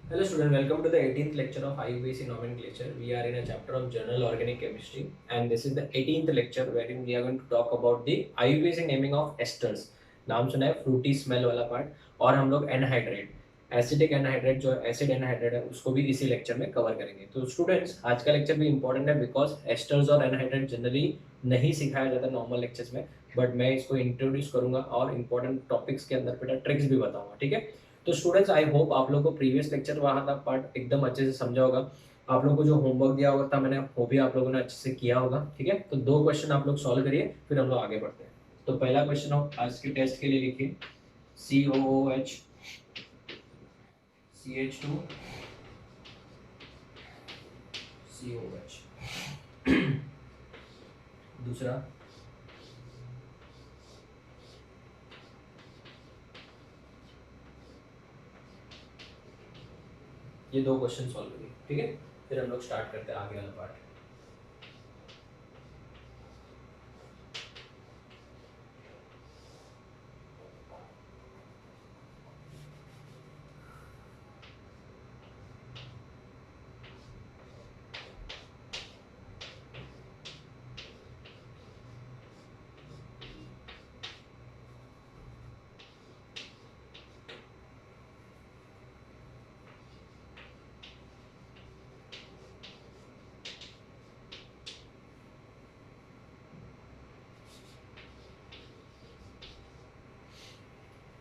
Hello student, welcome to the 18th lecture of IUPAC nomenclature. We are in a chapter of general organic chemistry and this is the 18th lecture wherein we are going to talk about the IUPAC naming of esters. नाम सुना है Frooti smell वाला part और हम लोग anhydride acidic anhydride जो acid anhydride है उसको भी इसी लेक्चर में कवर करेंगे। तो स्टूडेंट्स आज का लेक्चर भी इंपॉर्टेंट है बिकॉज एस्टर्स और एनहाइड्रेट जनरली नहीं सिखाया जाता नॉर्मल लेक्चर्स में, बट मैं इसको इंट्रोड्यूस करूंगा और इंपॉर्टेंट टॉपिक्स के अंदर बेटा ट्रिक्स भी बताऊंगा। ठीक है, तो स्टूडेंट्स आई होप आप लोगों को प्रीवियस लेक्चर वहाँ का पार्ट एकदम अच्छे से समझा होगा। आप लोगों को जो होमवर्क दिया होगा था मैंने वो भी आप लोगों ने अच्छे से किया होगा। ठीक है, तो दो क्वेश्चन आप लोग सॉल्व करिए फिर हम लोग आगे बढ़ते हैं। तो पहला क्वेश्चन हो आज के टेस्ट के लिए लिखिए COOH CH2 COH। दूसरा ये दो क्वेश्चन सॉल्व करिए। ठीक है, फिर हम लोग स्टार्ट करते हैं आगे वाला पार्ट।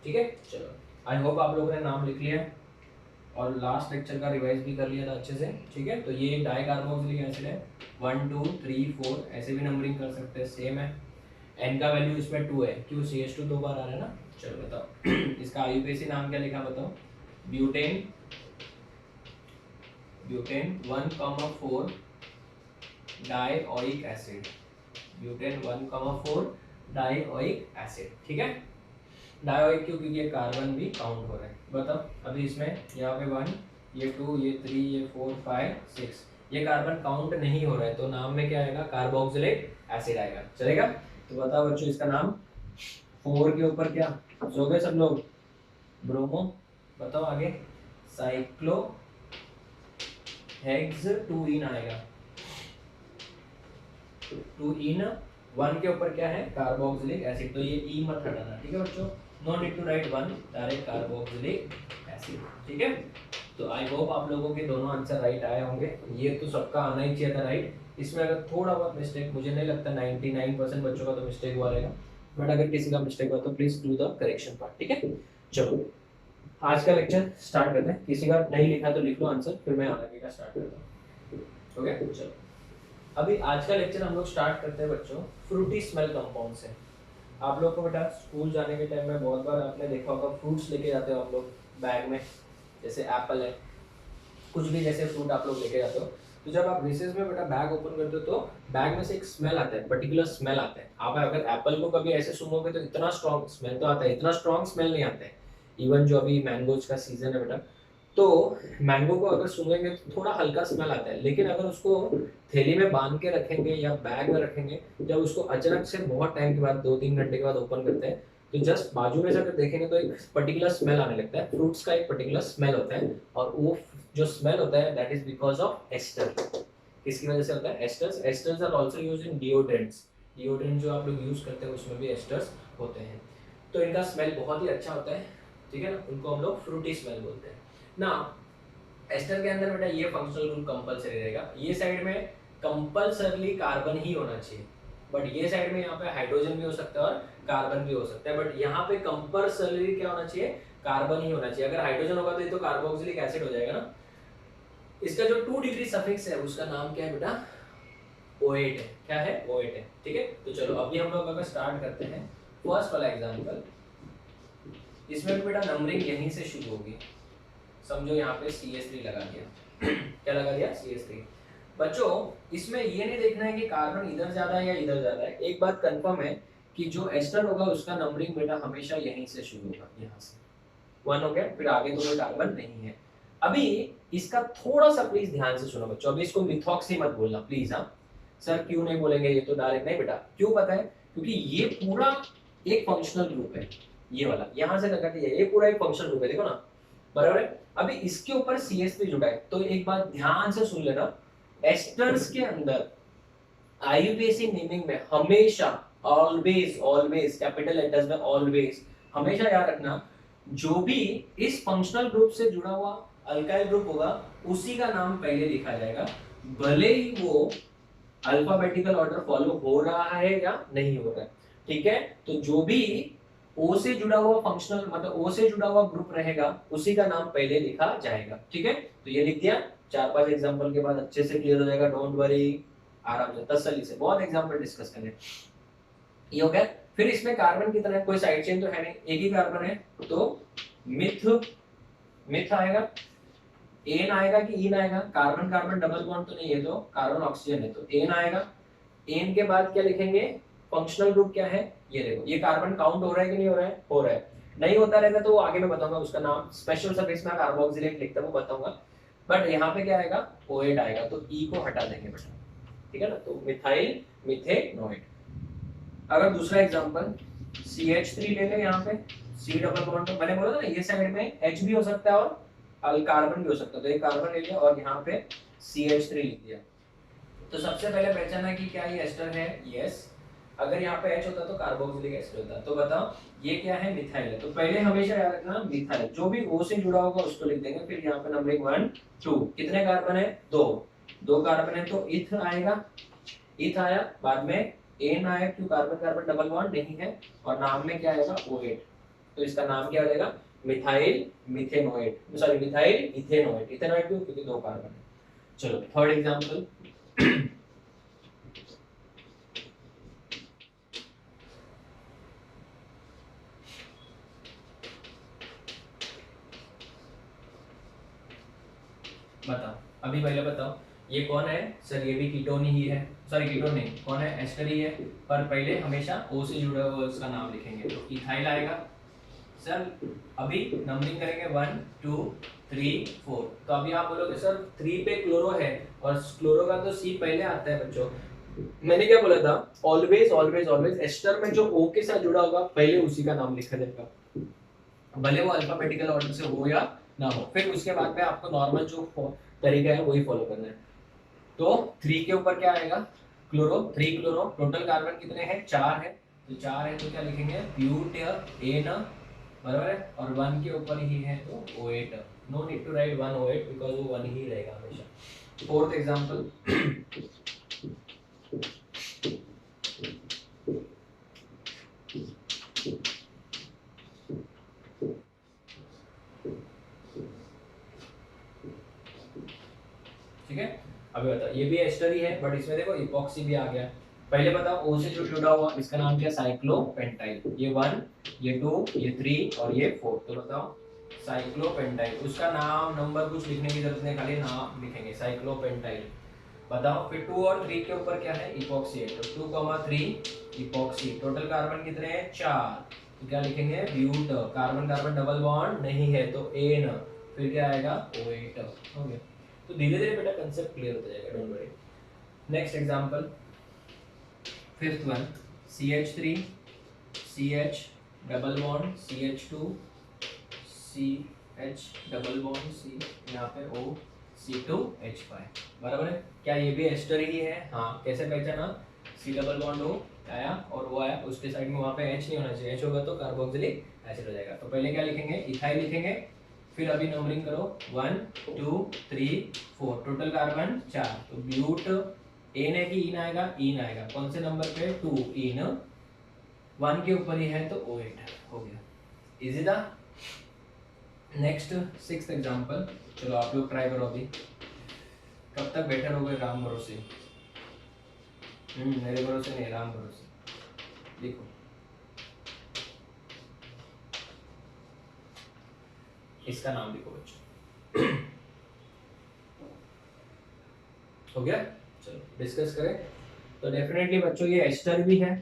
ठीक है, चलो आई होप आप लोगों ने नाम लिख लिया है और लास्ट लेक्चर का रिवाइज भी कर लिया था अच्छे से। ठीक है, तो ये डाई कार्बोक्सिलिक एसिड है 1 2 3 4 ऐसे भी नंबरिंग कर सकते हैं, सेम है। एन का वैल्यू इसमें 2 है, क्यों CH2 दो बार आ रहा है ना। चलो बताओ इसका आईयूपीएसी नाम क्या लिखा बताओ। Butane butane 1,4 dioic acid, butane 1,4 dioic acid. ठीक है, डायोइक क्यों, क्योंकि ये कार्बन भी काउंट हो रहा है। बताओ अभी इसमें यहाँ पे 1 ये 2 ये 3 ये 4 5 6 ये कार्बन काउंट नहीं हो रहा है तो नाम में क्या आएगा, कार्बोक्सिलिक एसिड आएगा। चलेगा, तो बताओ बच्चों इसका नाम 4 के ऊपर क्या सो गए सब लोग, ब्रोमो। बताओ आगे साइक्लो हेक्स 2 इन आएगा, 2 इन 1 के ऊपर क्या है, कार्बोक्सिलिक एसिड, तो ये ई मत हटाना। ठीक है बच्चों, no need to write 1 direct carboxylic acid. ठीक है, तो आई होप आप लोगों के दोनों आंसर राइट आए होंगे। ये तो सबका आना ही चाहिए था राइट। इसमें अगर थोड़ा बहुत मिस्टेक, मुझे नहीं लगता 99% बच्चों का तो मिस्टेक हुआ रहेगा, बट अगर किसी का मिस्टेक हुआ तो please do the correction part. ठीक है, चलो आज का लेक्चर स्टार्ट करते हैं। किसी का नहीं लिखा तो लिख लो आंसर, फिर मैं आगे का स्टार्ट करता हूँ। ओके चलो, अभी आज का लेक्चर हम लोग स्टार्ट करते हैं बच्चों फ्रूटी स्मेल कंपाउंड से। आप लोग को बेटा स्कूल जाने के टाइम में बहुत बार आपने देखा होगा फ्रूट्स लेके जाते हो आप लोग बैग में, जैसे एप्पल है, कुछ भी जैसे फ्रूट आप लोग लेके जाते हो। तो जब आप रिसेस में बेटा बैग ओपन करते हो तो बैग में से एक स्मेल आता है, पर्टिकुलर स्मेल आता है। आप अगर एप्पल को कभी ऐसे सूंघोगे तो इतना स्ट्रॉन्ग स्मेल तो आता है, इतना स्ट्रॉन्ग स्मेल नहीं आता है। इवन जो अभी मैंगोज का सीजन है बेटा, तो मैंगो को अगर सूंघेंगे तो थोड़ा हल्का स्मेल आता है, लेकिन अगर उसको थैली में बांध के रखेंगे या बैग में रखेंगे, जब उसको अचानक से बहुत टाइम के बाद 2-3 घंटे के बाद ओपन करते हैं तो जस्ट बाजू में से अगर देखेंगे तो एक पर्टिकुलर स्मेल आने लगता है। फ्रूट्स का एक पर्टिकुलर स्मेल होता है और वो जो स्मेल होता है that is because of ester. किसकी वजह से होता है, esters. Esters are also used in deodorants, deodorant जो आप लोग यूज करते हैं उसमें भी एस्टर्स होते हैं। तो इनका स्मेल बहुत ही अच्छा होता है। ठीक है ना, उनको हम लोग फ्रूटी स्मेल बोलते हैं ना। एस्टर के अंदर बेटा ये फंक्शनल रूल कंपलसरी रहेगा, ये साइड में कंपलसरली कार्बन ही होना चाहिए, बट ये साइड में यहाँ पे हाइड्रोजन भी हो सकता है और कार्बन भी हो सकता है, बट यहाँ पे कंपलसरली क्या होना चाहिए, कार्बन ही होना चाहिए। अगर हाइड्रोजन होगा तो ये तो कार्बोक्सिलिक एसिड हो जाएगा ना। इसका जो 2 डिग्री सफिक्स है उसका नाम क्या है बेटा, O8 है। क्या है, O8 है। ठीक है, तो चलो अभी हम लोग अगर स्टार्ट करते हैं फर्स्ट वाला एग्जांपल। इसमें भी बेटा नंबरिंग यहीं से शुरू होगी। समझो यहाँ पे CH3 लगा दिया क्या लगा दिया, CH3। बच्चों इसमें ये नहीं देखना है कि कार्बन इधर ज्यादा है या इधर ज्यादा है, एक बात कंफर्म है कि जो एस्टर होगा उसका नंबरिंग बेटा हमेशा यहीं से शुरू होगा, यहाँ से 1 हो गया, फिर आगे तो कोई कार्बन नहीं है। अभी इसका थोड़ा सा प्लीज ध्यान से सुनो बच्चों, अभी इसको मिथॉक्सी मत बोलना प्लीज। हाँ सर क्यों नहीं बोलेंगे, ये तो डायरेक्ट नहीं बेटा। क्यों पता है, क्योंकि ये पूरा एक फंक्शनल ग्रुप है, ये वाला यहाँ से लगा के ये पूरा एक फंक्शनल ग्रुप है। देखो ना, बराबर है। अभी इसके ऊपर CH3 जुड़ा है, तो एक बात ध्यान से सुन लेना, एस्टर्स के अंदर IUPAC नेमिंग में हमेशा ऑलवेज ऑलवेज कैपिटल लेटर्स में ऑलवेज हमेशा याद रखना, जो भी इस फंक्शनल ग्रुप से जुड़ा हुआ अल्काइल ग्रुप होगा उसी का नाम पहले लिखा जाएगा, भले ही वो अल्फाबेटिकल ऑर्डर फॉलो हो रहा है या नहीं हो रहा है। ठीक है, तो जो भी O से जुड़ा हुआ फंक्शनल मतलब O से जुड़ा हुआ ग्रुप रहेगा उसी का नाम पहले लिखा जाएगा। ठीक है, तो ये लिख दिया, 4-5 एग्जांपल के बाद अच्छे से क्लियर हो जाएगा, डोंट वरी, आराम से तसल्ली से, बहुत एग्जांपल डिस्कस करेंगे। ये हो गया। फिर इसमें कार्बन कितना है, कोई साइड चेन तो है नहीं, एक ही कार्बन है, तो मिथ मिथ आएगा, एन आएगा कि इन आएगा, कार्बन कार्बन डबल बॉन्ड तो नहीं है, तो कार्बन ऑक्सीजन है तो एन आएगा। एन के बाद क्या लिखेंगे, फंक्शनल ग्रुप क्या है, ये देखो, ये कार्बन काउंट हो रहा है कि नहीं हो रहा है, हो रहा है। नहीं होता रहेगा तो आगे मैं बताऊंगा, उसका नाम स्पेशल सफिक्स में कार्बोक्सिलेट लिखता हूं, बताऊंगा। बट यहाँ पे क्या आएगा, OH आएगा, तो ई को हटा देंगे बेटा, ठीक है ना, तो मिथाइल मिथेनोएट। अगर दूसरा एग्जांपल CH3 ले ले, यहाँ पे C डबल बॉन्ड, तो मैंने बोला था ना ये साइड में H भी हो सकता है और कार्बन भी हो सकता है, तो एक कार्बन ले लिया और यहाँ पे CH3 लिख दिया। तो सबसे पहले पहचाना कि क्या ये एस्टर है, यस। अगर यहाँ पे H होता तो कार्बोक्सिलिक एसिड होता। तो बताओ ये क्या है, मिथाइल है, तो पहले हमेशा याद रखना मिथाइल, जो भी O से जुड़ा होगा उसको लिख देंगे। फिर यहाँ पे नंबरिंग 1 2, कितने कार्बन है, 2 कार्बन है, तो इथ आएगा, इथ आया, बाद में एन आया, क्यों कार्बन कार्बन डबल बॉन्ड नहीं है, और नाम में क्या आएगा, OH, तो इसका नाम क्या हो जाएगा, methyl methanoate, sorry methyl ethanoate. Ethanoate क्यों, क्योंकि 2 कार्बन है। चलो थर्ड एग्जांपल, बताओ, अभी पहले बताओ ये कौन है सर, ये भी कीटोन ही है, सॉरी कीटोन नहीं, कौन है, एस्टर ही है, पर पहले हमेशा O से जुड़ा हुआ उसका नाम लिखेंगे, तो इथाइल आएगा। सर अभी नंबरिंग करेंगे 1 2 3 4, तो अभी आप बोलोगे सर 3 पे क्लोरो है, और क्लोरो का तो C पहले आता है बच्चों। मैंने क्या बोला था, ऑलवेज ऑलवेज ऑलवेज एस्टर में जो O के साथ जुड़ा होगा पहले उसी का नाम लिखा जाएगा, भले वो अल्फाबेटिकल ऑर्डर से हो या ना हो। फिर उसके बाद में आपको नॉर्मल जो तरीका है वही फॉलो करना है। तो 3 के ऊपर क्या आएगा, क्लोरो, 3 क्लोरो, टोटल कार्बन कितने हैं, 4 है, तो 4 है तो क्या लिखेंगे, ब्यूटेन, बराबर है, और 1 के ऊपर ही है तो OH, no need to write 1 OH because वो 1 ही रहेगा हमेशा। फोर्थ एग्जांपल, ठीक है, अभी बताओ ये भी एस्टर ही है, बट इसमें देखो इपॉक्सी भी आ गया। पहले बताओ O से जो जुड़ा हुआ इसका नाम क्या, साइक्लोपेंटाइल, ये 1 ये 2 ये 3 और ये 4, तो बताओ साइक्लोपेंटाइल, उसका नाम नंबर कुछ लिखने की जरूरत नहीं, खाली नाम लिखेंगे साइक्लोपेंटाइल। बताओ फिर 2 और 3 के ऊपर क्या है, इपॉक्सी है, तो 2,3 इपॉक्सी, टोटल कार्बन कितने हैं, 4, तो क्या लिखेंगे, but, carbon carbon double bond नहीं है तो एन, फिर क्या आएगा, OH, हो गया। तो धीरे धीरे बेटा कंसेप्ट क्लियर होता जाएगा, don't worry. Next example, fifth one, CH3 CH double bond CH2 CH double bond C, यहाँ पे O C2H5, बराबर है। क्या ये भी एस्टर ही है, हाँ, कैसे पहचाना, C डबल बॉन्ड O आया और O आया, उसके साइड में वहाँ पे H नहीं होना चाहिए, H होगा तो कार्बोक्सिलिक एसिड हो जाएगा। तो पहले क्या लिखेंगे, इथाइल लिखेंगे, फिर अभी नंबरिंग करो 1 2 3 4, टोटल कार्बन 4, तो ब्यूट, एन है कि इन आएगा, इन आएगा, कौन से नंबर पे, 2 इन, 1 के ऊपर ही है तो OH, हो गया, इजी था। नेक्स्ट सिक्स्थ एग्जांपल, चलो आप लोग ट्राई करो, अभी कब तक बैठे रहोगे, राम भरोसे, मेरे भरोसे नहीं, राम भरोसे। देखो इसका नाम लिखो बच्चों, हो गया, चलो डिस्कस करें। तो डेफिनेटली बच्चों ये एस्टर भी है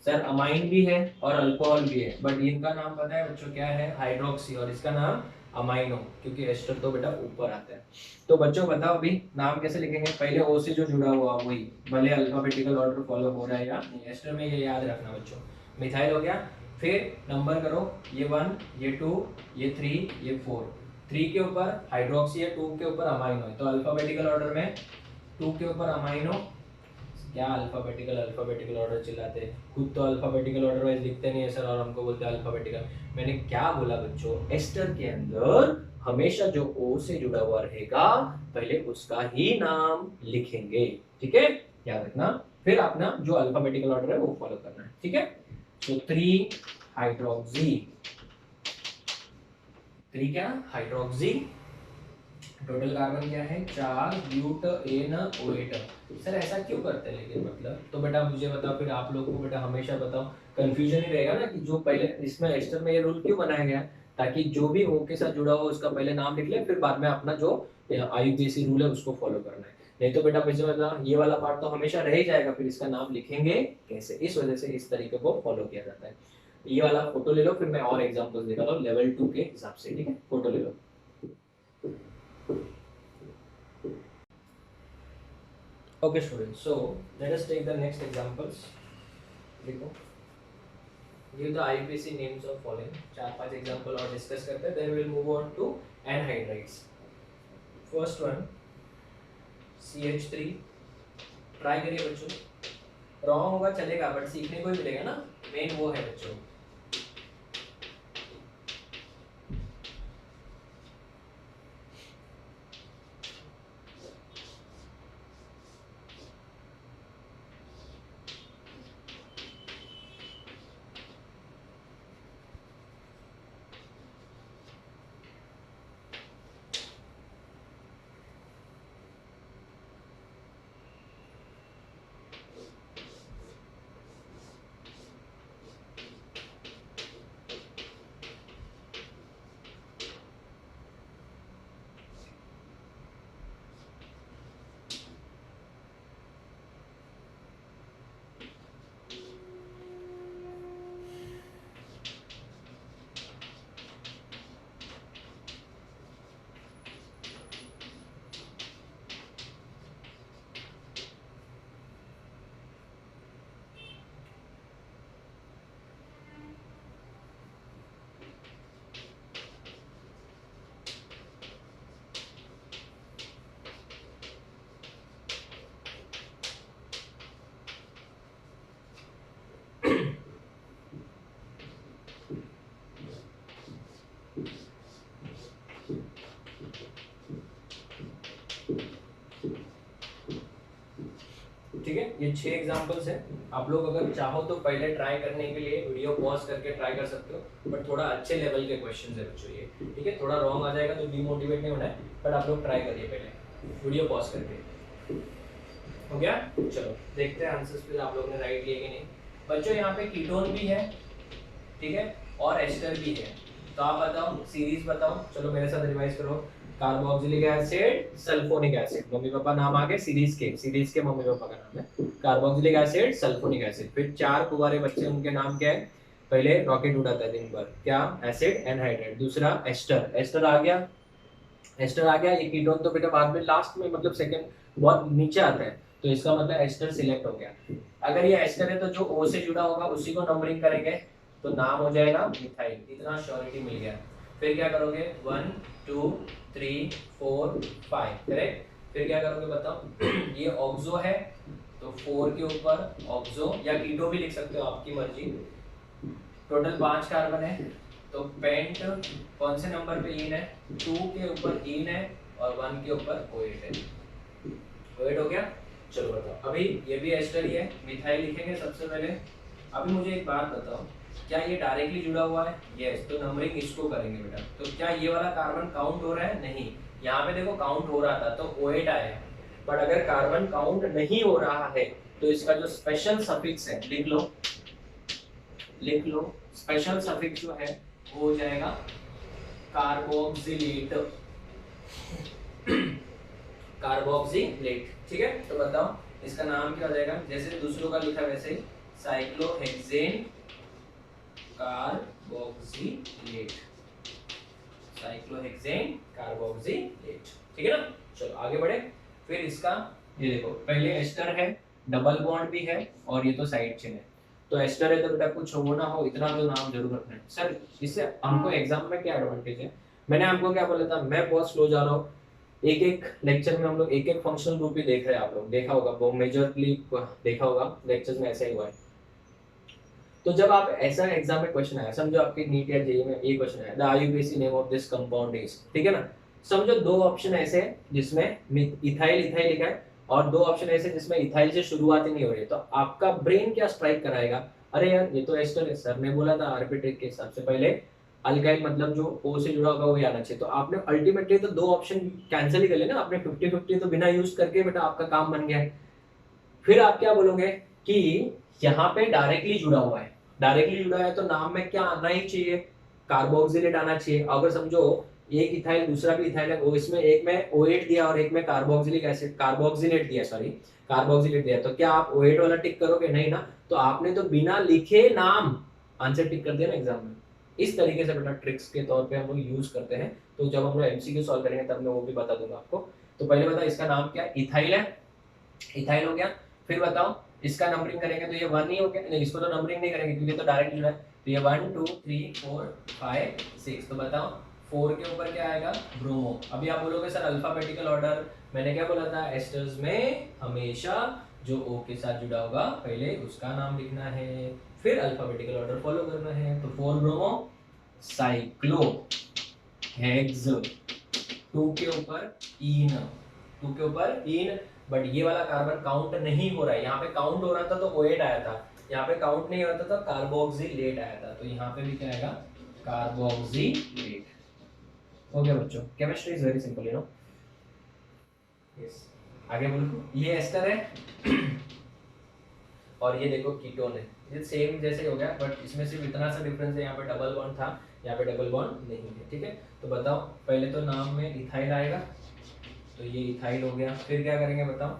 सर, अमाइन भी है और अल्कोहल भी है, बट इनका नाम पता है बच्चों क्या है, हाइड्रोक्सी, और इसका नाम अमाइनो, क्योंकि एस्टर तो बेटा ऊपर आता है। तो बच्चों बताओ अभी नाम कैसे लिखेंगे, पहले O से जो जुड़ा हुआ वही, भले अल्फाबेटिकल ऑर्डर फॉलो हो रहा है या नहीं, एस्टर में ये याद रखना बच्चों। मिथाइल हो गया, फिर नंबर करो, ये 1, ये 2, ये 3, ये 4। 3 के ऊपर हाइड्रोक्सी है, 2 के ऊपर अमाइनो है, तो अल्फाबेटिकल ऑर्डर में 2 के ऊपर अमाइनो। क्या अल्फाबेटिकल ऑर्डर चिल्लाते हैं, खुद तो अल्फाबेटिकल ऑर्डर वाइज लिखते नहीं है सर, और हमको बोलते हैं अल्फाबेटिकल। मैंने क्या बोला बच्चों, एस्टर के अंदर हमेशा जो ओ से जुड़ा हुआ रहेगा पहले उसका ही नाम लिखेंगे, ठीक है, याद रखना। फिर अपना जो अल्फाबेटिकल ऑर्डर है वो फॉलो करना है, ठीक है। तो 3 हाइड्रोक्सी, 3 क्या हाइड्रोक्सी, टोटल कार्बन क्या है 4 ब्यूटेन ओएट। सर ऐसा क्यों करते हैं लेकिन, मतलब तो बेटा मुझे बताओ, फिर आप लोगों को बेटा हमेशा बताओ, कंफ्यूजन ही रहेगा ना कि जो पहले इसमें एस्टर में ये रूल क्यों बनाया गया है, ताकि जो भी ओ के साथ जुड़ा हो उसका पहले नाम लिख ले, फिर बाद में अपना जो आईयूपीएसी रूल है उसको फॉलो करना है। नहीं तो बेटा मुझे मतलब ये वाला पार्ट तो हमेशा रह ही जाएगा, फिर इसका नाम लिखेंगे कैसे, इस वजह से इस तरीके को फॉलो किया जाता है। ये वाला फोटो ले लो, फिर मैं और एग्जांपल्स दिखाता हूँ लेवल 2 के हिसाब से, ठीक है, फोटो ले लो। Okay students, so let us take the next examples. देखो, give the IUPAC names of following, 4-5 example और डिस्कस करते हैं, then we'll move on to anhydrides. First one CH3, try करिए बच्चों, रॉन्ग होगा चलेगा बट सीखने को ही मिलेगा ना, मेन वो है बच्चों। ठीक है, ये 6 एग्जांपल्स हैं। आप लोग अगर चाहो तो पहले ट्राई करने के लिए वीडियो पॉज करके ट्राई कर सकते हो, बट थोड़ा अच्छे लेवल के क्वेश्चंस है बच्चों ये, ठीक है, थोड़ा रॉन्ग आ जाएगा तो डीमोटिवेट नहीं होना है, बट आप लोग ट्राई करिए पहले वीडियो पॉज करके। हो गया, चलो देखते हैं आंसर्स, फिर आप लोगों ने राइट लिए कि नहीं। बच्चों यहाँ पे कीटोन भी है, ठीक है, और एस्टर भी है, तो आप बताओ सीरीज बताओ, चलो मेरे साथ रिवाइज करो। Carboxylic acid, sulphonic acid, mummy papa नाम आ गए सीरीज के मम्मी पापा का नाम है कार्बोक्सिलिक एसिड, सल्फोनिक एसिड। फिर 4 कुंवारे बच्चे, उनके नाम क्या है, पहले रॉकेट उड़ाता है दिन भर, क्या एसिड एनहाइड्राइड। दूसरा एस्टर, एस्टर आ गया, एस्टर आ गया। ये कीटोन तो बेटा बाद में लास्ट में मतलब सेकंड बहुत नीचे आता है, तो इसका मतलब एस्टर सिलेक्ट हो गया। अगर ये एस्टर है तो जो O से जुड़ा होगा उसी को नंबरिंग करेंगे, तो नाम हो जाएगा मिथाइल, इतना श्योरिटी मिल गया। फिर क्या करोगे 1 2 3 4 5, करेक्ट। फिर क्या करोगे बताओ ये ऑक्सो है तो 4 के ऊपर ऑक्सो, या कीटो भी लिख सकते हो, आपकी मर्जी। टोटल 5 कार्बन है, तो पेंट कौन से नंबर पे इन है, 2 के ऊपर इन है और 1 के ऊपर OH है। OH हो गया, चलो बताओ। अभी ये भी एस्टर ही है, मिथाइल लिखेंगे सबसे पहले। अभी मुझे एक बात बताओ, क्या ये डायरेक्टली जुड़ा हुआ है, यस, तो नंबरिंग इसको करेंगे बेटा। तो क्या ये वाला कार्बन काउंट हो रहा है, नहीं, यहाँ पे देखो काउंट हो रहा था तो OH आया, बट अगर कार्बन काउंट नहीं हो रहा है तो इसका जो स्पेशल सफिक्स है लिख लो, लिख लो, स्पेशल सफिक्स जो है वो हो जाएगा कार्बोक्सिलेट, कार्बोक्सिलेट, ठीक है। तो बताओ इसका नाम क्या हो जाएगा, जैसे दूसरों का लिखा वैसे साइक्लोहेक्सेन कार्बोक्सिलेट, साइक्लोहेक्सेन कार्बोक्सिलेट, ठीक है ना। चलो आगे बढ़े। फिर इसका ये देखो, पहले एस्टर है, डबल बॉन्ड भी है और ये तो साइड चेन है, तो एस्टर है तो बेटा कुछ हो ना हो इतना तो नाम जरूर रखना है सर। इससे हमको एग्जाम में क्या एडवांटेज है, मैंने आपको क्या बोला था, मैं बहुत स्लो जा रहा हूँ। एक एक लेक्चर में हम लोग एक एक फंक्शनल ग्रुप ही देख रहे हैं, आप लोग देखा होगा वो मेजरली देखा होगा लेक्चर्स में ऐसा ही हुआ है। तो जब आप ऐसा एग्जाम में क्वेश्चन आया, समझो आपके नीट या जेईई में ये क्वेश्चन आया, the IUPAC name of this compound is, ठीक है ना, समझो दो ऑप्शन ऐसे हैं जिसमें इथाइल इथाइल लिखा है और दो ऑप्शन ऐसे जिसमें इथाइल से शुरुआत ही नहीं हो रही है, तो आपका ब्रेन क्या स्ट्राइक कराएगा, अरे यार ये तो एस्टर है, सर ने बोला था आरबी के हिसाब से पहले अल्काइल मतलब जो ओ से जुड़ा होगा वही आना चाहिए, तो आपने अल्टीमेटली तो दो ऑप्शन कैंसिल ही कर लेना, आपने 50-50 तो बिना यूज करके बेटा आपका काम बन गया है। फिर आप क्या बोलोगे कि यहाँ पे डायरेक्टली जुड़ा हुआ है, डायरेक्टली जुड़ा है तो नाम में क्या आना ही चाहिए, कार्बोक्सिलेट आना चाहिए। अगर समझो एक इथाइल दूसरा भी इथाइल है, वो इसमें एक में O8 दिया और एक में कार्बोक्सिलिक एसिड कार्बोक्सिलेट दिया, सॉरी कार्बोक्सिलेट दिया, तो क्या आप O8 वाला टिक करोगे, नहीं ना, तो आपने तो बिना लिखे नाम आंसर टिक कर दिया ना एग्जाम में। इस तरीके से बेटा ट्रिक्स के तौर पे हम लोग यूज करते हैं, तो जब हम लोग एमसीक्यू सॉल्व करेंगे तब मैं वो भी बता दूंगा आपको। तो पहले बता इसका नाम क्या है, इथाइल है, इथाइल हो गया। फिर बताओ इसका नंबरिंग करेंगे तो ये 1 ही हो गया, नहीं इसको तो नंबरिंग नहीं करेंगे क्योंकि तो डायरेक्ट जुड़ा है, तो ये 1 2 3 4 5 6, तो बताओ 4 के ऊपर क्या आएगा, ब्रोमो। अभी आप बोलोगे सर अल्फाबेटिकल ऑर्डर, मैंने क्या बोला था, एस्टर्स में हमेशा जो O के साथ जुड़ा होगा पहले उसका नाम लिखना है, फिर अल्फाबेटिकल ऑर्डर फॉलो करना है। तो 4 ब्रोमो साइक्लो हेक्स, 2 के ऊपर इन, 2 के ऊपर इन, बट ये वाला कार्बन काउंट नहीं हो रहा है, यहाँ पे काउंट हो रहा था तो O8 आया था, यहाँ पे काउंट नहीं होता तो कार्बोक्सिलेट आया था, तो यहाँ पे भी क्या आएगा, कार्बोक्सिलेट। हो गया बच्चों, chemistry is very simple you know. Yes, आगे बोलो, ये एस्टर है और ये देखो कीटोन है, ये सेम जैसे हो गया, बट इसमें सिर्फ इतना सा डिफरेंस है, यहाँ पे डबल बॉन्ड था, यहाँ पे डबल बॉन्ड नहीं है, ठीक है। तो बताओ पहले तो नाम में इथाइल आएगा, तो ये इथाइल हो गया, फिर क्या करेंगे बताओ,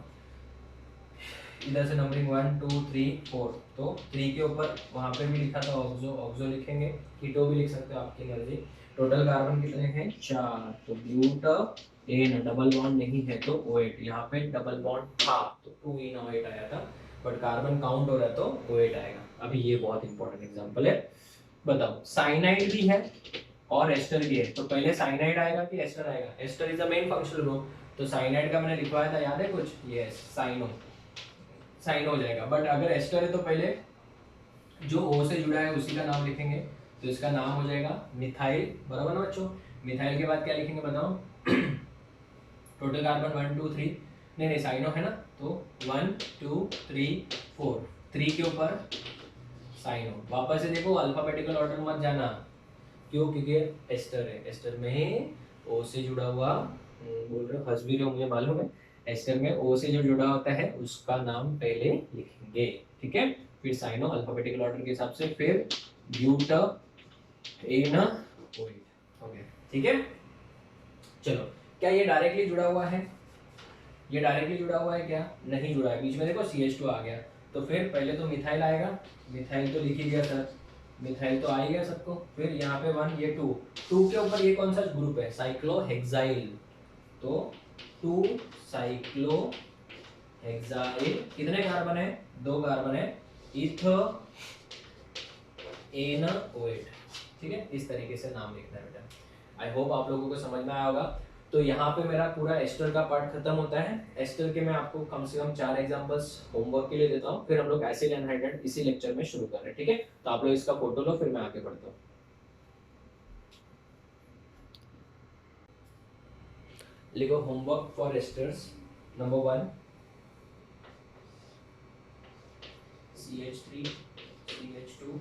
इधर से नंबरिंग 1 2 3 4, तो 3 के ऊपर वहाँ पे भी लिखा था ऑक्सो, ऑक्सो लिखेंगे, कीटो भी लिख सकते हो आपकी मर्जी। टोटल कार्बन कितने हैं, 4, तो ब्यूटेन, डबल बॉन्ड नहीं है तो O8, यहाँ पे डबल बॉन्ड था तो 2 इन O8 आया था, बट कार्बन काउंट हो रहा है तो O8 आएगा। अभी ये बहुत इंपॉर्टेंट एग्जांपल है, बताओ साइनाइड भी है और एस्टर भी है, तो पहले साइनाइड आएगा कि एस्टर आएगा, ester is the main functional group, तो साइनाइड का मैंने लिखवाया था याद है कुछ, यस साइनो, साइनो हो जाएगा, बट अगर एस्टर है तो पहले जो O से जुड़ा है उसी का नाम लिखेंगे, तो इसका नाम हो जाएगा मिथाइल, बराबर ना बच्चों। मिथाइल के बाद क्या लिखेंगे बताओ, टोटल कार्बन 1 2 3, नहीं साइनो है ना, तो 1 2 3 4, 3 के ऊपर साइनो, वापस से देखो अल्फाबेटिकल ऑर्डर मत जाना, क्यों, क्योंकि एस्टर है, एस्टर में O से जुड़ा हुआ, बोल रहे हो हंस भी रहे हो मुझे मालूम है, एस्टर में O से जो जुड़ा होता है उसका नाम पहले लिखेंगे, ठीक है, फिर साइनो अल्फाबेटिकल ऑर्डर के हिसाब से, फिर ब्यूटेन हो गया, ठीक है। चलो क्या ये डायरेक्टली जुड़ा हुआ है, ये डायरेक्टली जुड़ा हुआ है क्या, नहीं जुड़ा है, बीच में देखो CH2 आ गया, तो फिर पहले तो मिथाइल आएगा, मिथाइल तो लिख ही गया सर, मिथाइल तो आ ही गया सबको, फिर यहाँ पे 1 ये 2 के ऊपर ये कौन सा ग्रुप है, साइक्लोहेक्साइल, तो 2 साइक्लोहेक्साइल, कितने कार्बन है, 2 कार्बन है, इथेनOH, ठीक है, इस तरीके से नाम लिखना है बेटा। आई होप आप लोगों को समझ में आया होगा। तो यहाँ पे मेरा पूरा एस्टर का पार्ट खत्म होता है, एस्टर के मैं आपको कम से कम 4 एग्जांपल्स होमवर्क के लिए देता हूँ, फिर हम लोग एसिड एनहाइड्रेट इसी लेक्चर में शुरू कर रहे हैं, ठीक है। तो आप लोग इसका फोटो लो, फिर मैं आगे बढ़ता हूँ। लिखो homework for esters, number 1 CH3 CH2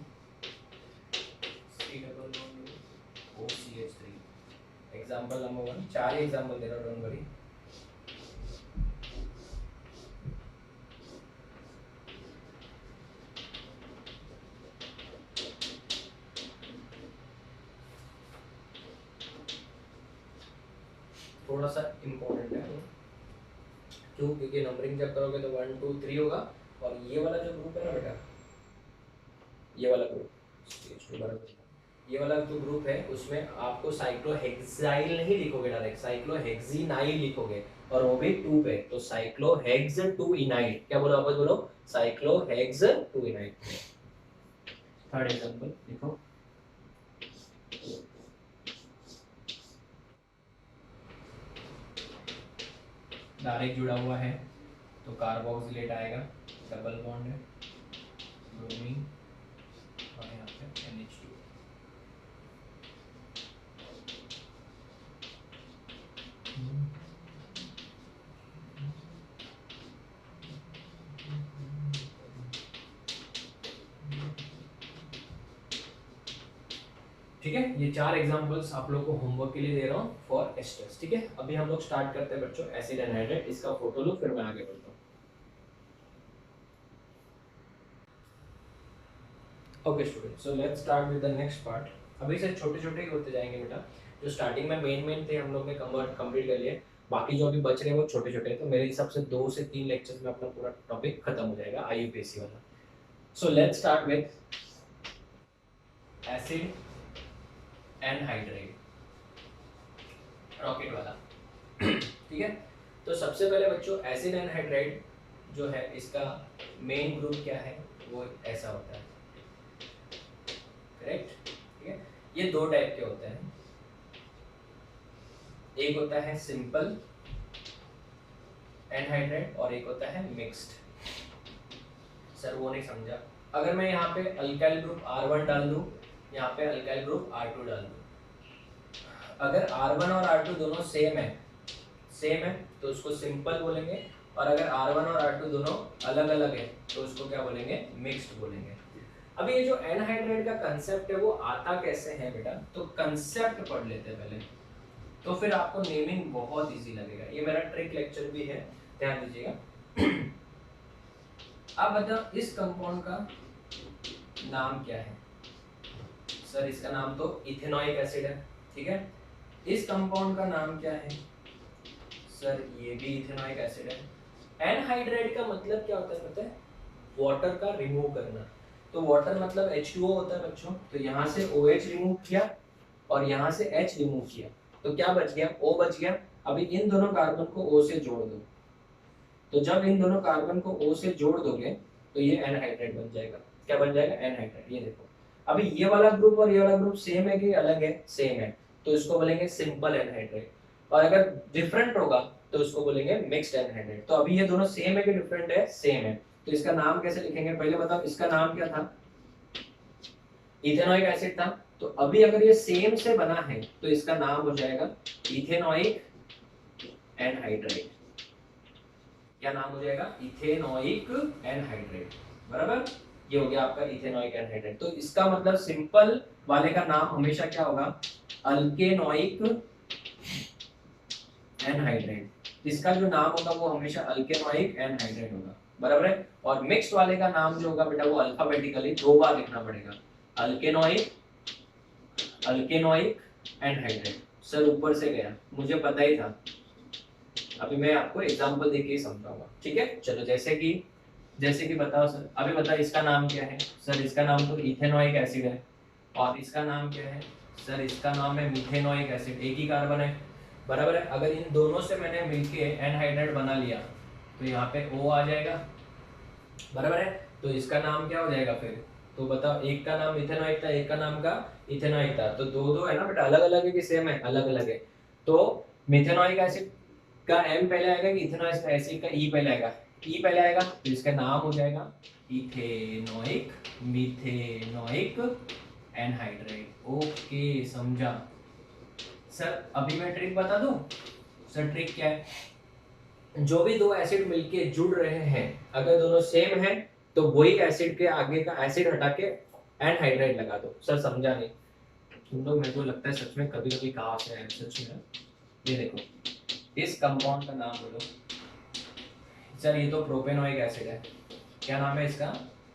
CH3, example number 1, 4 ही एग्जाम्पल दे रहा हूँ, डोंट वरी। थोड़ा सा इम्पोर्टेंट है, क्यों, क्योंकि नंबरिंग जब करोगे तो 1 2 3 होगा, और ये वाला जो ग्रुप है ना बेटा, ये वाला ग्रुप, ये वाला जो ग्रुप है उसमें आपको साइक्लोहेक्साइल नहीं लिखोगे डायरेक्ट, साइक्लोहेक्सिनाइल लिखोगे, और वो भी 2 पे, तो साइक्लोहेक्स 2 इनाइल, क्या बोलो वापस बोलो, साइक्लोहेक्स 2 इनाइल। थर्ड एग्जांपल देखो, डायरेक्ट जुड़ा हुआ है तो कार्बोक्सिलेट आएगा, डबल बॉन्ड है, ब्रोमीन और यहाँ पे NH2। ठीक है, ये 4 एग्जांपल्स आप लोग को होमवर्क के लिए दे रहा हूँ फॉर एस्टर्स। ठीक है, अभी हम लोग स्टार्ट करते हैं बच्चों एसिड एनहाइड्रेट। इसका फोटो लो फिर मैं आगे बढ़ता हूँ। Okay student, so let's start with the next part. अभी से छोटे छोटे ही होते जाएंगे बेटा, जो स्टार्टिंग में मेन थे हम लोग ने कंप्लीट कर लिए, बाकी जो अभी बच रहे हैं वो छोटे छोटे हैं। तो मेरे हिसाब से 2 से 3 लेक्चर्स में अपना पूरा टॉपिक खत्म हो जाएगा IUPAC वाला। So let's start with acid anhydride, rocket वाला। ठीक है, तो सबसे पहले बच्चों एसिड एनहाइड्राइड जो है इसका मेन ग्रुप क्या है, वो ऐसा होता है, करेक्ट। ठीक है, ये 2 टाइप के होते हैं, एक होता है सिंपल एनहाइड्राइड और एक होता है मिक्स्ड। सर वो नहीं समझा, अगर मैं यहाँ पे अल्काइल ग्रुप R1 डाल दूँ, यहाँ पे अल्काइल ग्रुप R2 डाल दूँ, अगर R1 और R2 दोनों सेम है तो उसको सिंपल बोलेंगे, और अगर R1 और R2 दोनों अलग अलग है तो उसको क्या बोलेंगे, मिक्स्ड बोलेंगे। अब ये जो एनहाइड्रेट का कंसेप्ट है वो आता कैसे है बेटा, तो कंसेप्ट पढ़ लेते हैं पहले, तो फिर आपको नेमिंग बहुत इजी लगेगा। ये मेरा ट्रिक लेक्चर भी है, ध्यान दीजिएगा। अब बताओ इस कंपाउंड का नाम क्या है। सर इसका नाम तो इथेनॉइक एसिड है, ठीक है। इस कंपाउंड का नाम क्या है, सर ये भी इथेनॉइक एसिड है। एनहाइड्रेट का मतलब क्या होता है पता है, वाटर का रिमूव करना। तो वाटर मतलब H2O होता है बच्चों, तो यहाँ से OH रिमूव किया और यहाँ से H रिमूव किया, तो क्या बच गया, O बच गया। अभी इन दोनों कार्बन को O से जोड़ दो, तो जब इन दोनों कार्बन को O से जोड़ दोगे तो ये एनहाइड्रेट बन जाएगा। क्या बन जाएगा, एनहाइड्रेट। ये देखो, अभी ये वाला ग्रुप और ये वाला ग्रुप सेम है कि अलग है, सेम है, तो इसको बोलेंगे सिंपल एनहाइड्रेट। और अगर डिफरेंट होगा तो इसको बोलेंगे मिक्स्ड एनहाइड्रेट। तो अभी ये दोनों सेम है कि डिफरेंट है, सेम है, तो इसका नाम कैसे लिखेंगे, पहले बताओ इसका नाम क्या था, इथेनॉइक एसिड था। तो अभी अगर ये सेम से बना है तो इसका नाम हो जाएगा इथेनॉइक एनहाइड्रेट। क्या नाम हो जाएगा, इथेनॉइक एनहाइड्रेट, बराबर। ये हो गया आपका इथेनॉइक एनहाइड्रेट। तो इसका मतलब सिंपल वाले का नाम हमेशा क्या होगा, अल्केनॉइक एनहाइड्रेट। इसका जो नाम होगा वो हमेशा अल्केनॉइक एनहाइड्रेट होगा, बराबर है। और मिक्स्ड वाले का नाम जो होगा बेटा वो अल्फाबेटिकली 2 बार लिखना पड़ेगा, अल्केनॉइक एनहाइड्रेट। सर ऊपर से गया, मुझे पता ही था, अभी मैं आपको एग्जांपल देके ही समझाऊंगा, ठीक है। चलो जैसे कि बताओ सर, अभी बताओ इसका नाम क्या है, सर इसका नाम तो इथेनॉइक एसिड है। और इसका नाम क्या है, सर इसका नाम है मिथेनॉइक एसिड, एक ही कार्बन है, बराबर है। अगर इन दोनों से मैंने मिलके एनहाइड्रेट बना लिया तो यहाँ पे O आ जाएगा, बराबर है। तो इसका नाम क्या हो जाएगा फिर, तो बताओ एक का नाम इथेनॉइक था, एक का नाम का इथेनॉइक था, तो दो है ना बेटा, अलग अलग है कि सेम है, अलग अलग है। तो मिथेनॉइक एसिड का M पहले आएगा कि इथेनॉइक एसिड का E पहले आएगा, E पहले आएगा, तो इसका नाम हो जाएगा इथेनॉइक मिथेनॉइक एनहाइड्रेट। ओके समझा। सर अभी मैं ट्रिक बता दूं, सर ट्रिक क्या है, जो भी 2 एसिड मिलके जुड़ रहे हैं अगर दोनों सेम है तो वही एसिड के आगे का एसिड हटा के एनहाइड्राइड लगा दो। सर समझा नहीं तुम लोग, मेरे को लगता है सच में कभी कभी कहा है सच में। ये देखो इस कंपाउंड का नाम बोलो, सर ये तो प्रोपेनोइक एसिड है, क्या नाम है इसका,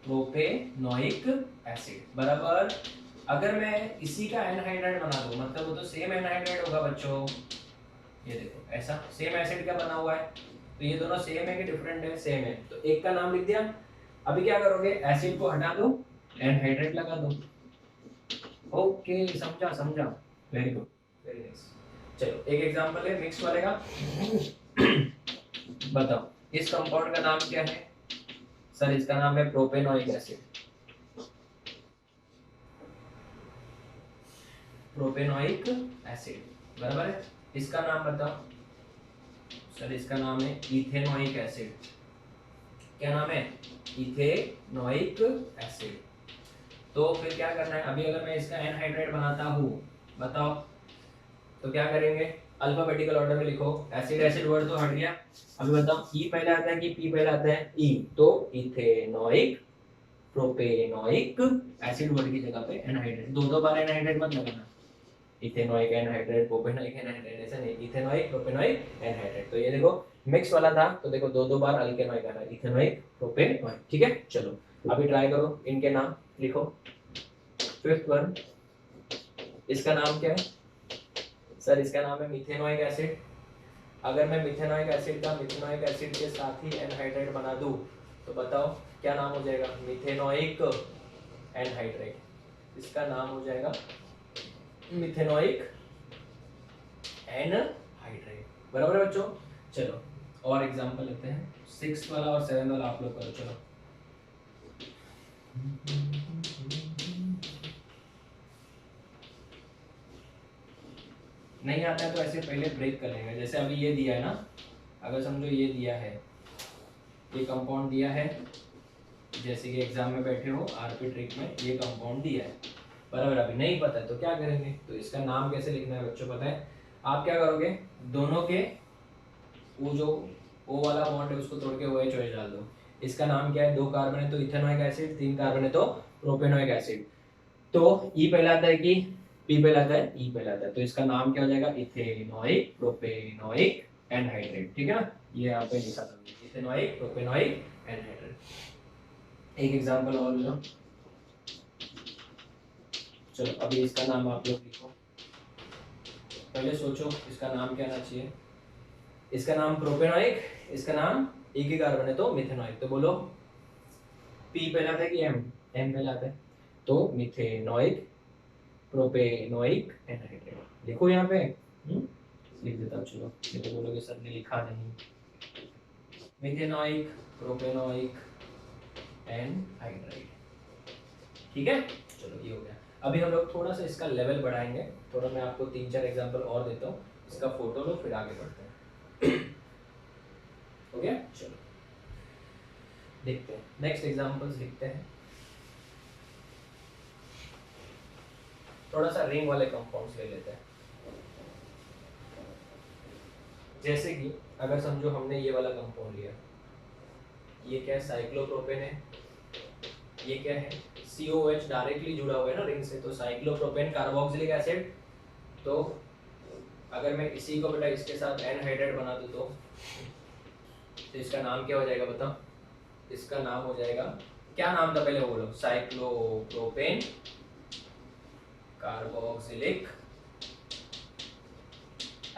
प्रोपेनोइक एसिड, बराबर। अगर मैं इसी का एनहाइड्राइड बना दूं मतलब वो तो सेम एनहाइड्राइड होगा बच्चों। ये देखो ऐसा सेम एसिड का बना हुआ है, तो ये दोनों सेम है कि डिफरेंट है, सेम है, तो एक का नाम लिख दिया। अभी क्या करोगे, एसिड को हटा दो, एनहाइड्रेट लगा दो। ओके समझा, वेरी गुड, वेरी नाइस। चलो एक एग्जांपल है मिक्स वाले का। बताओ इस कंपाउंड का नाम क्या है, सर इसका नाम है प्रोपेनोइक एसिड। प्रोपेनोइक एसिड, बराबर है। इसका नाम बताओ सर, इसका नाम है इथेनोइक एसिड। क्या नाम है? Ethanoic acid. तो फिर क्या करना है, अभी अगर मैं इसका एनहाइड्राइड बनाता हूँ, बताओ तो क्या करेंगे, अल्फाबेटिकल ऑर्डर में लिखो। एसिड एसिड वर्ड तो हट गया, अभी बताओ ई पहले आता है कि पी पहले आता है? ई। तो इथेनोइक प्रोपेनोइक एसिड वर्ड की जगह पे एनहाइड्राइड, दो बार एनहाइड्राइड मत लगाना, इथेनोइक एनहाइड्राइड प्रोपेनोइक एनहाइड्राइड ऐसा नहीं, इथेनोइक प्रोपेनोइक एनहाइड्राइड। तो ये देखो मिक्स वाला था, तो देखो दो बार अल्केनोइक आना, इथेनोइक प्रोपेनोइक, ठीक है। चलो अभी ट्राई करो, इनके नाम लिखो। फिफ्थ वन, इसका नाम क्या है सर? इसका नाम है मिथेनोइक एसिड। अगर मैं मिथेनोइक एसिड का मिथेनोइक एसिड के साथ ही एनहाइड्राइड बना दूं तो बताओ क्या नाम हो जाएगा? Methanoic anhydride. इसका नाम हो जाएगा मिथेनोइक एनहाइड्राइड, बराबर है बच्चों। चलो और एग्जांपल लेते हैं, 6th वाला और 7th वाला आप लोग करो। चलो नहीं आता है तो ऐसे पहले ब्रेक कर लेंगे। जैसे अभी ये दिया है ना, अगर समझो ये दिया है, ये कंपाउंड दिया है, जैसे कि एग्जाम में बैठे हो आरपी ट्रिक में ये कंपाउंड दिया है, बराबर। अभी नहीं पता है तो क्या करेंगे, तो इसका नाम कैसे लिखना है बच्चों पता है? आप क्या करोगे, दोनों के वो जो ओ वाला बॉन्ड है उसको तोड़ के ओ एच डाल दो। इसका नाम क्या है? 2 कार्बन है तो इथेनोइक एसिड, 3 कार्बन है तो प्रोपेनोइक एसिड। तो ई पहला आता है कि पी पहला आता है? ई पहला आता है, तो इसका नाम क्या हो जाएगा? इथेनोइक प्रोपेनोइक एनहाइड्रेट, ठीक है ना। ये यहाँ पे लिखा था इथेनोइक प्रोपेनोइक एनहाइड्रेट। एक एग्जांपल और लो। चलो अभी इसका नाम आप लोग लिखो, पहले सोचो इसका नाम क्या आना चाहिए। इसका नाम प्रोपेनोइक, इसका नाम एक ही कार्बन है तो मिथेनोइक। तो बोलो पी पहला आता है कि एम? एम पहला आता है, तो मिथेनोइक प्रोपेनोइक एनहाइड्रेट लिखो यहाँ पे। लिख देता हूँ, चलो ये तो बोलोगे सर ने लिखा नहीं। मिथेनोइक प्रोपेनोइक एनहाइड्रेट, ठीक है। चलो ये हो गया। अभी हम लोग थोड़ा सा इसका लेवल बढ़ाएंगे, थोड़ा मैं आपको 3-4 एग्जांपल और देता हूँ, इसका फोटो लो फिर आगे बढ़ते हैं। हो गया, चलो देखते हैं नेक्स्ट एग्जांपल्स लिखते हैं। थोड़ा सा रिंग वाले कंपाउंड्स ले लेते हैं। जैसे कि अगर समझो हमने ये वाला कंपाउंड लिया, ये क्या है? साइक्लोप्रोपेन है। ये क्या है? COH डायरेक्टली जुड़ा हुआ है ना रिंग से, तो साइक्लोप्रोपेन कार्बोक्सिलिक एसिड। तो अगर मैं इसी को बेटा इसके साथ एनहाइड्राइड बना दूं तो इसका नाम क्या हो जाएगा बताओ? इसका नाम हो जाएगा, क्या नाम था पहले वो बोलो? साइक्लोप्रोपेन कार्बोक्सिलिक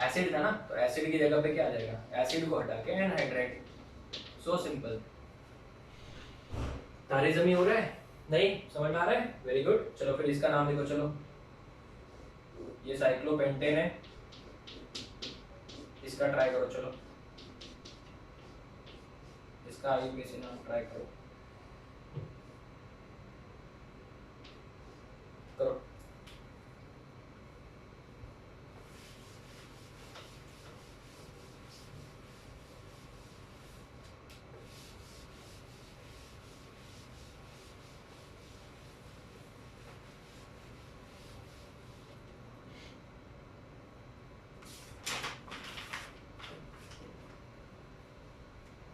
एसिड था ना, तो एसिड की जगह पे क्या आ जाएगा? एसिड को हटा के एनहाइड्राइड। So simple. तारे जमी हो रहा है? नहीं समझ में आ रहा है? Very good. चलो फिर इसका नाम लिखो। चलो ये साइक्लोपेंटेन है, इसका ट्राई करो। चलो इसका आईयूपीएसी नाम ट्राई करो करो।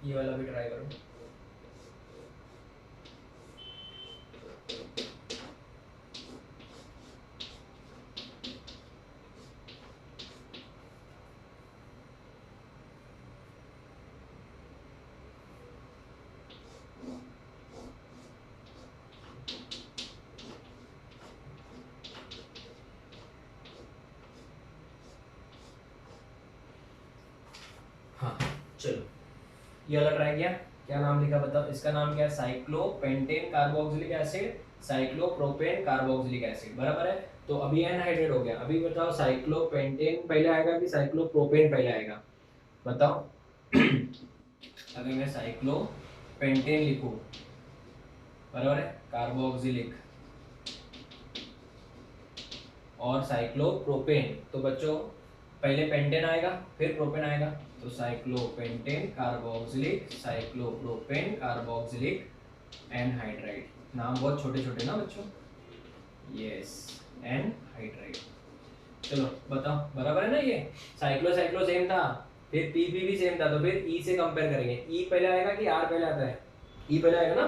ये वाला भी ट्राई करो। हाँ चलो ये वाला ट्राई किया, क्या नाम लिखा बताओ? इसका नाम क्या है? Cyclopentane carboxylic acid, cyclopropane carboxylic acid, बराबर है। तो अभी एनहाइड्रेट हो गया। अभी बताओ साइक्लोपेंटेन पहले आएगा कि साइक्लोप्रोपेन पहले आएगा? बताओ। अगर मैं साइक्लोपेंटेन लिखूं, बराबर है, कार्बोक्सिलिक, और साइक्लोप्रोपेन, तो बच्चों पहले पेंटेन आएगा फिर प्रोपेन आएगा, तो cyclopentane carboxylic cyclopropane carboxylic anhydride. नाम बहुत छोटे छोटे ना बच्चों, यस एनहाइड्राइड। चलो बताओ बराबर है ना, ये साइक्लो साइक्लो सेम था, फिर पीपी भी सेम था, तो फिर ई से कंपेयर करेंगे, ई पहले आएगा कि आर पहले आता है, ई पहले आएगा ना,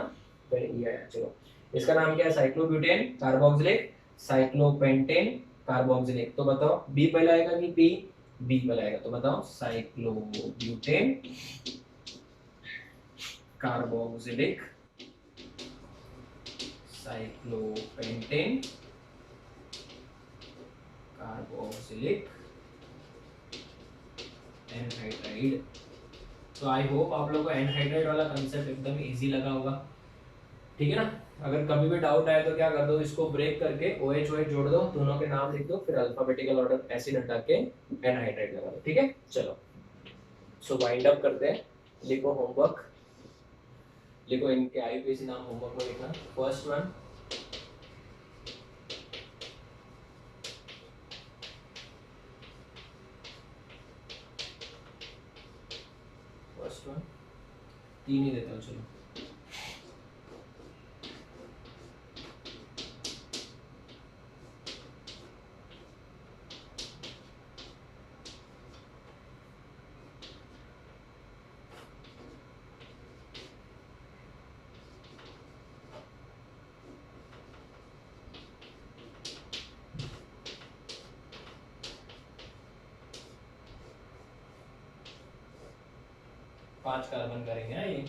पहले ई आया। चलो इसका नाम क्या है, साइक्लोब्यूटेन कार्बोक्सिलिक साइक्लोपेंटेन कार्बोक्सिलिक। तो बताओ बी पहले आएगा कि पी, बी पहले आएगा, तो बताओ cyclobutane carboxylic cyclopentane carboxylic anhydride. तो आई होप आप लोगों को एनहाइड्राइड वाला कंसेप्ट एकदम इजी लगा होगा, ठीक है ना। अगर कभी भी डाउट आए तो क्या कर दो, इसको ब्रेक करके OH OH जोड़ दो, दोनों के नाम लिख दो, फिर अल्फाबेटिकल ऑर्डर एसिड हटा के एनहाइड्राइड लगा दो, ठीक है। चलो सो वाइंड अप करते हैं, लिखो होमवर्क, लिखो इनके IUPAC नाम होमवर्क में लिखना। फर्स्ट वन, फर्स्ट वन 3 ही देता हूँ, चलो पांच कार्बन करेंगे ना ये,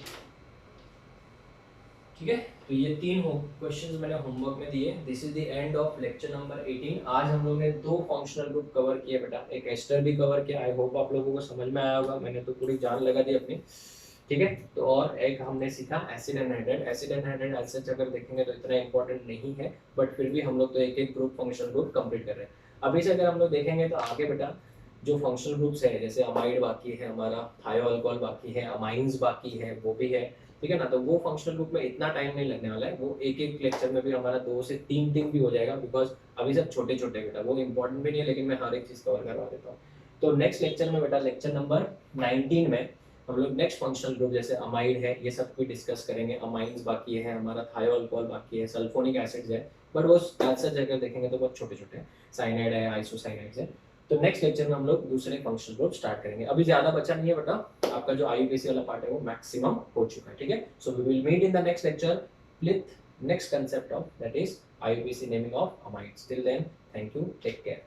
ठीक है। तो ये 3 क्वेश्चंस मैंने होमवर्क में दिए। This is the end of lecture number 18। आज हम लोग ने 2 फंक्शनल ग्रुप कवर किए बेटा, एक एस्टर भी कवर किया। आई होप आप लोगों को समझ में आया होगा, मैंने तो पूरी जान लगा दी अपनी, ठीक है। तो और एक हमने सीखा एसिड एनहाइड्राइड। एसिड एनहाइड्राइड ऐसे अगर देखेंगे तो इतना इंपॉर्टेंट नहीं है, बट फिर भी हम लोग तो एक एक ग्रुप फंक्शनल ग्रुप कंप्लीट कर रहे हैं। अभी से अगर हम लोग देखेंगे तो आगे बेटा जो फंक्शनल ग्रुप्स है, जैसे अमाइड बाकी है हमारा, थायो अल्कोहल बाकी है, अमाइंस बाकी है, वो भी है, ठीक है ना। तो वो फंक्शनल ग्रुप में इतना टाइम नहीं लगने वाला है, वो एक एक लेक्चर में भी हमारा 2 से 3 दिन भी हो जाएगा, बिकॉज अभी सब छोटे छोटे बेटा, वो इंपॉर्टेंट भी नहीं है, लेकिन मैं हर एक चीज कवर करवा देता हूँ। तो नेक्स्ट लेक्चर में बेटा, लेक्चर नंबर 19 में हम लोग नेक्स्ट फंक्शनल ग्रुप जैसे अमाइड है, ये सब कुछ डिस्कस करेंगे। अमाइंस बाकी है हमारा, थायो अल्कोहल बाकी है, सल्फोनिक एसिड्स है, बट वो ऐसा जगह देखेंगे तो बहुत छोटे छोटे हैं, साइनाइड है, आइसोसाइनाइड्स है। तो नेक्स्ट लेक्चर में हम लोग दूसरे फंक्शनल ग्रुप स्टार्ट करेंगे। अभी ज्यादा बचा नहीं है बेटा, आपका जो IUPAC वाला पार्ट है वो मैक्सिमम हो चुका है, ठीक है। So we will meet in the next lecture with next concept of that is IUPAC naming of amides. Till then thank you, take care.